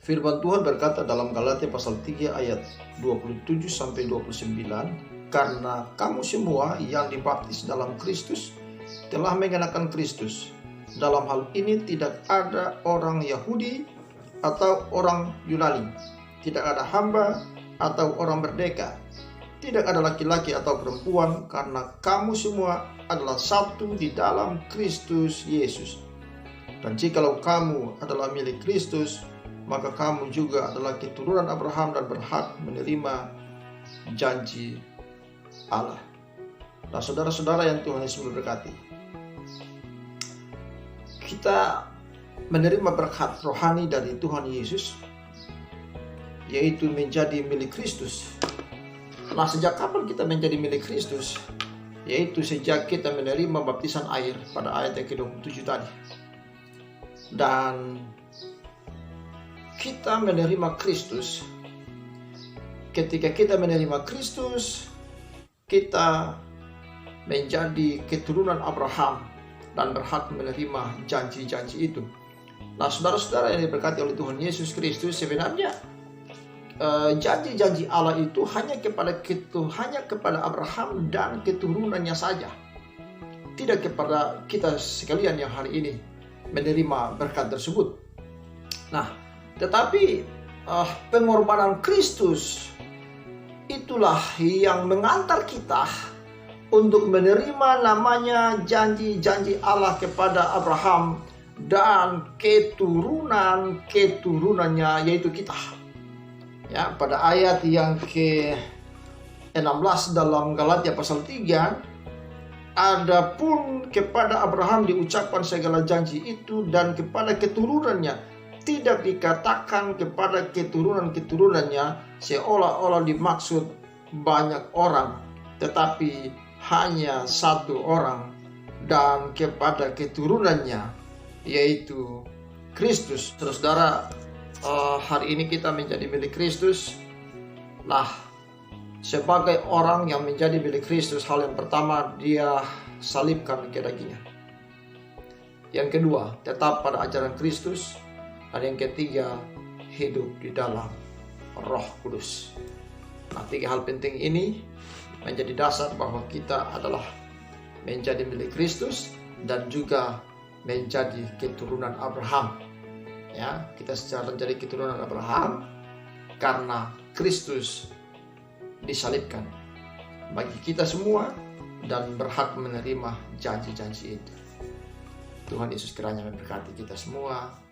Firman Tuhan berkata dalam Galatia pasal 3 ayat 27 sampai 29, karena kamu semua yang dibaptis dalam Kristus telah mengenakan Kristus. Dalam hal ini tidak ada orang Yahudi atau orang Yunani, tidak ada hamba atau orang merdeka, tidak ada laki-laki atau perempuan, karena kamu semua adalah satu di dalam Kristus Yesus. Dan jikalau kamu adalah milik Kristus, maka kamu juga adalah keturunan Abraham dan berhak menerima janji Allah. Nah, saudara-saudara yang Tuhan Yesus memberkati, kita menerima berkat rohani dari Tuhan Yesus, yaitu menjadi milik Kristus. Nah, sejak kapan kita menjadi milik Kristus? Yaitu sejak kita menerima baptisan air pada ayat yang ke-27 tadi. Dan kita menerima Kristus. Ketika kita menerima Kristus, kita menjadi keturunan Abraham dan berhak menerima janji-janji itu. Nah, saudara-saudara yang diberkati oleh Tuhan Yesus Kristus, sebenarnya janji-janji Allah itu hanya kepada Abraham dan keturunannya saja, tidak kepada kita sekalian yang hari ini menerima berkat tersebut. Nah, tetapi pengorbanan Kristus itulah yang mengantar kita untuk menerima namanya janji-janji Allah kepada Abraham dan keturunannya, yaitu kita. Ya, pada ayat yang ke-16 dalam Galatia pasal 3, adapun kepada Abraham diucapkan segala janji itu dan kepada keturunannya, tidak dikatakan kepada keturunan-keturunannya seolah-olah dimaksud banyak orang, tetapi hanya satu orang, dan kepada keturunannya, yaitu Kristus. Saudara, hari ini kita menjadi milik Kristus. Nah, sebagai orang yang menjadi milik Kristus, hal yang pertama, dia salibkan ke dagingnya. Yang kedua, tetap pada ajaran Kristus. Dan yang ketiga, hidup di dalam Roh Kudus. Nah, 3 hal penting ini menjadi dasar bahwa kita adalah menjadi milik Kristus dan juga menjadi keturunan Abraham. Ya, kita secara menjadi keturunan Abraham karena Kristus disalibkan bagi kita semua dan berhak menerima janji-janji itu. Tuhan Yesus kiranya memberkati kita semua.